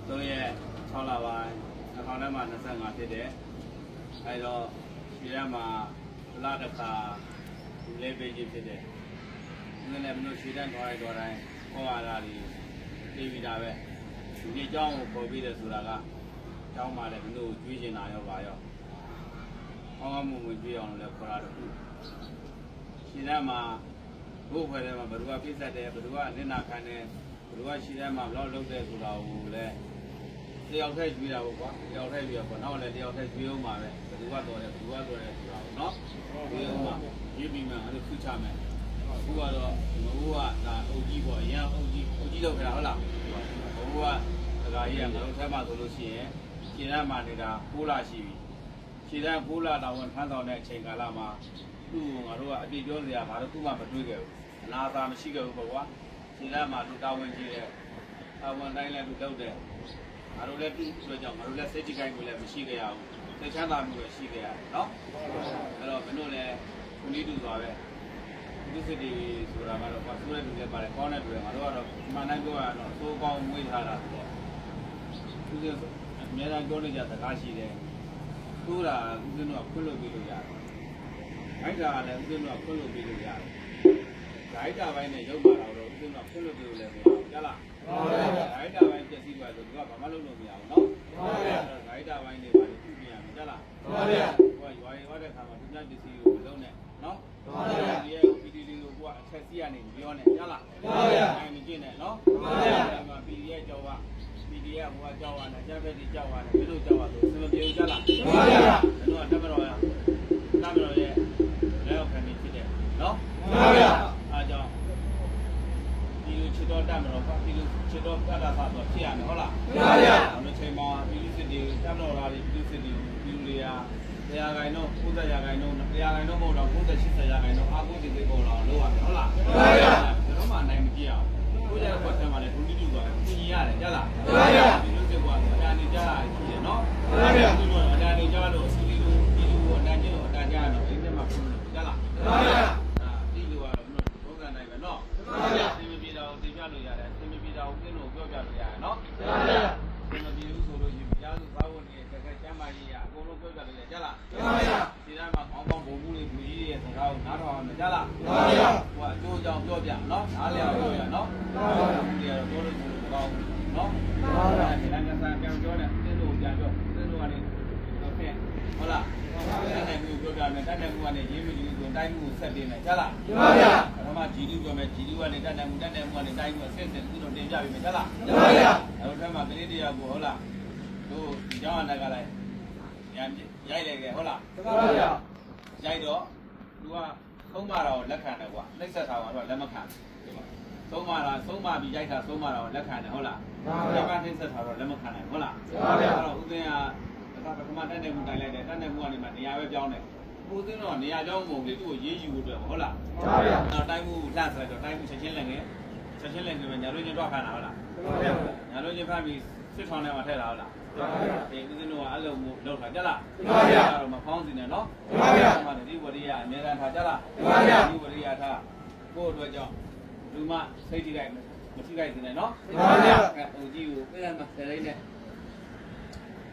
3ရက်6လပိုင်း2000နဲ့မှ25ဖြစ်တယ်အဲတော့ဒီထဲမှာလာတစ်ခါလေးပေးခြင်းဖြစ်တယ်ဒီနေ့မလို့ရှိတဲ့ခေါ်လိုက်တော့တိုင်းဟောရတာတွေပြီးပြီးတာပဲဒီအကြောင်းကိုပေါ်ပြီးတယ်ဆိုတာကကျောင်းမှာလည်းမလို့ကျွေးနေတာရောပါရောဟောမှုဝင်ကျွေးအောင်လည်းခေါ်ရတော့ရှိတဲ့မှာဘုဖွဲ့ထဲမှာဘယ်သူကပြည့်စက်တယ်ဘယ်သူကနင့်နာခံတယ်ဘယ်သူကရှိတဲ့မှာဘယ်တော့လုပ်တယ်ဆိုတာကိုလည်းတယောက်တည်းကျွေးတာပေါ့ကွာတယောက်တည်းကျွေးပေါ့နောက်လည်းတယောက်တည်းကျွေးအောင်ပါပဲဘယ်သူကတော့တယ်ဘယ်သူကတော့တယ်ဆိုတာကိုနော်ကျွေးအောင်ပါရေးပြီးမှအဲ့လိုဖူးချမယ်အခုကတော့ဘိုးကဒါအုပ်ကြီးပေါ့အရင်အုပ်ကြီးလုပ်ခဲ့တာဟုတ်လားဘိုးကဒကာကြီးကငါတို့ထဲမှာဆိုလို့ရှိရင်ခြေထဲမှာနေတာ6လရှိပြီခြေထဲ6လတောင်ဝင်ဖမ်းဆောင်တဲ့အချိန်ကာလမှာသူ့ကိုငါတို့ကအပြည့်ပြောစရာဘာလို့သူ့မှမတွေးခဲ့ဘူးအနာသာမရှိခဲ့ဘူးပေါ့ကွာခြေထဲမှာသူတာဝန်ကြီးတယ်တာဝန်တိုင်းလည်းသူလုပ်တယ်ငါတို့လည်းသူ့ဆိုကြောင့်ငါတို့လည်းစိတ်ကြိုက်ကိုလည်းမရှိခဲ့ရဘူးစိတ်ချမ်းသာမှုလည်းရှိခဲ့ရတယ်နော်အဲ့တော့မင်းတို့လည်းခုနည်းတူစွာပဲဒီစစ်တီဆိုတာကတော့ဘာဆိုးတဲ့လူတွေပါတယ်ကောင်းတဲ့လူတွေငါတို့ကတော့မှန်တိုင်းပြောရတော့သိုးကောင်းမွေးထားတာဆိုတော့သူကအများအားပြောနေကြစကားရှိတယ်သူကဦးဇင်းတို့ကခွင့်လို့ပြီးလို့ရတယ်။ခိုက်တာလည်းဦးဇင်းတို့ကခွင့်လို့ပြီးလို့ရတယ်။ခိုက်တာပိုင်းနဲ့ရုပ်ပါတော့ဦးဇင်းတို့ကခွင့်လို့ပြီးလို့လည်းမရဘူးကြလား။ဟုတ်ပါဘူး။ခိုက်တာပိုင်းပြည့်စည်သွားဆိုသူကဘာမှလုပ်လို့မရဘူးနော်။ဟုတ်ပါဘူး။ခိုက်တာပိုင်းတွေပါလေပြုပြင်ရမယ်ကြလား။ဟုတ်ပါဘူး။ဟိုကရွာရွာတဲ့ခါမှာသူများပစ္စည်းကိုလုံးနဲ့နော်။ဟုတ်ပါဘူး။ဒီရဲ့ PDD လို့ကအချက်စီကနေပြောနေကြလား။ဟုတ်ပါဘူး။အဲ့မကျင့်နဲ့နော်။ဟုတ်ပါဘူး။ PD ရဲ့ကြောက်ကPD ရဲ့ဟိုကကြောက်ရတယ်ကြားဖက်ဒီကြောက်ရတယ်ဘယ်လိုကြောက်ရဆိုစမပြေဘူးကြလား။ဟုတ်ပါဘူး။တို့ကတက်မတော်ရ။တက်မတော်ရဲ့လည်းခံနေဖြစ်တယ်နော်။ဟုတ်ပါဘူး။အားကြောင့်ဒီလိုချစ်တော်တက်မတော်ဒီလိုချစ်တော်တက်တာဆိုတော့ဖြစ်ရမယ်ဟုတ်လား။ဟုတ်ပါဘူး။အချိန်မှာဒီလိုစစ်တွေတက်မတော်လာပြီးဒီလိုစစ်တွေဒီလိုတွေကတရားဂိုင်တော့90ရာဂိုင်တော့တရားဂိုင်တော့မဟုတ်တော့90 80ရာဂိုင်တော့အာကိုဒီသိပေါ်လာလို့ရတယ်ဟုတ်လား။ဟုတ်ပါဘူး။ဘယ်တော့မှနိုင်မကြည့်အောင်။ကိုယ့်ရဲ့ဘက်ထဲမှာလည်းဒုတိယဆိုတာကိုညီရတယ်ကြလား။ဟုတ်ပါဘူး။ဒီလိုစစ်ကအတားနေကြတာရှိတယ်နော်။ဟုတ်ပါဘူး။ဒီလိုအတားနေကြလို့ဒီလိုအတားကျလို့အတားကြတော့ဒီထဲမှာပုံလို့ကြလား။ဟုတ်ပါဘူး။ဒီလိုကတော့ဘုရားနိုင်ပဲနော်။ဟုတ်ပါဘူး။သင်မပြေတာကိုသိပြလို့ရတယ်။သင်မပြေတာကိုသင်လို့ပြောပြလို့ရတယ်နော်။ဟုတ်ပါဘူး။သင်မပြေဘူးဆိုလို့ရှိရင်ရားစုဘာဝင်နေတကယ်ကျမ်းမာရေးရအကုန်လုံးပြောပြလို့ရကြလား။ဟုတ်ပါဘူး။ဒီထဲမှာကောင်းကောင်းဘုံမှုလေးလူကြီးရဲ့စကားကိုနားထောင်အောင်ကြလား။ဟုတ်ပါဘူး။ဟိုအကျိုးကြောင့်ပြောပြနော်။နားလည်အောင်ပြောရနော်။ဟုတ်ပါဘူး။ဒီကတော့ပြောလို့ဆိုလို့ကောင်းနော်။ဟုတ်ပါဘူး။ဒီလမ်းကစားပြန်ပြောတယ်သင်တို့ပြန်ပြောသင်တို့ကနေတော့ဖြင့်ဟုတ်လား။တန်းနိုင်မှုပြောပြမယ်တန်းနိုင်မှုကနေရေးမလို့ဆိုတိုင်းမှုဆက်တင်မယ်ကြလား။ဟုတ်ပါဘူး။ဘာမှဂျီလူပြောမယ်ဂျီလူကနေတန်းနိုင်မှုကနေတိုင်းမှုအဆင့်ဆင့်သူတို့တင်ပြပေးမယ်ကြလား။ဟုတ်ပါဘူး။အဲ့တော့ထပ်မှာကလေးတရားကိုဟုတ်လား။တို့ဒီကြောင်းအနာကလိုက်ရိုက်လိုက်ခဲ့ဟုတ်လား။ဟုတ်ပါဘူး။ရိုက်တော့သူကသုံးပါတာကိုလက်ခံတယ်ကွာနှိမ့်ဆက်တာကတော့လက်မခံသုံးပါတာသုံးပါပြီးရိုက်တာသုံးပါတာကိုလက်ခံတယ်ဟုတ်လားဟုတ်ပါဘူး။နှိမ့်ဆက်တာတော့လက်မခံနိုင်ဟုတ်လားဟုတ်ပါဘူး။အဲ့တော့ဦးသိန်းကပထမတက်နေမှုတိုင်လိုက်တယ်တက်နေမှုကနေမှနေရာပဲပြောင်းတယ်ဦးသိန်းတော့နေရာပြောင်းမှုလေသူ့ကိုရေးယူဖို့အတွက်ဟုတ်လားဟုတ်ပါဘူး။နောက်တိုင်းမှုလှန့်ဆိုတော့တိုင်းမှုချက်ချင်းလည်းငယ်ချက်ချင်းလည်းငယ်ပဲညာလို့ချင်းတော့ခံတာဟုတ်လားဟုတ်ပါဘူး။ညာလို့ချင်းဖမ်းပြီးစစ်ထောင်ထဲမှာထည့်တာဟုတ်လားဟုတ်ပါဘူး။ဒီဦးသိန်းတို့ကအဲ့လိုမျိုးလောက်တာကြလားဟုတ်ပါဘူး။အဲ့တော့မဖောင်းစင်နဲ့နော်ဟုတ်ပါဘူး။ဒီဝရိယအများအားထားကြလားဟုတ်ပါဘူး။ဒီဝရိယထားကိုယ့်အတွက်ကြောင့်လူမစိတ်ကြိုက်မကြည့်လိုက်နေနော်ဟုတ်ပါဘူး။အိုကြီးကိုပြရမှာဆယ်လေးနဲ့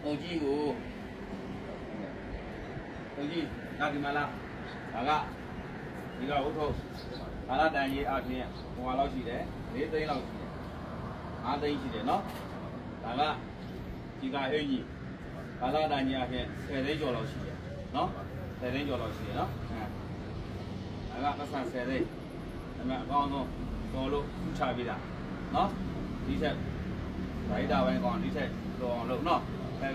အိုကြီးကိုအိုကြီးဒါဒီမလားဒါကဒီကဝုထုဘာလာတန်ကြီးအပြင်ဟိုဟာလောက်ရှိတယ်4သိန်းလောက်ရှိတယ်5သိန်းရှိတယ်နော်ဒါကဒီကအင်ကြီးဘာလာတန်ကြီးအပြင်10သိန်းကျော်လောက်ရှိတယ်နော်10သိန်းကျော်လောက်ရှိတယ်နော်ဒါကပတ်စံ10သိန်းအမှန်အကောင်းဆုံးတော်လို့ချပေးတာနော်ဒီထက်ဗိုက်တာပိုင်းကောင်ဒီထက်တော်အောင်လုပ်နော်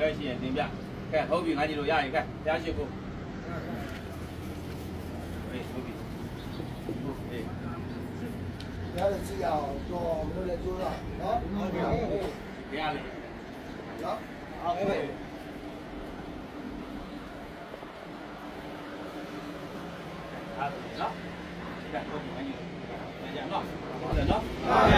ခဲရှိရင်တင်ပြခဲဟုတ်ပြီငါကြီးတို့ရရင်ခဲတရားရှိဖို့ဟုတ်ပြီဟုတ်ပြီရတယ်ကြည့်အောင်တော့မလို့လည်းကြိုးရနော်ဟုတ်ကဲ့ရလေနော်ဟုတ်ကဲ့အားလုံးနော်ဒီကဟုတ်ပြီငါကြီးတို့ကြနော်ဟုတ်တယ်နော်ဟုတ်ကဲ့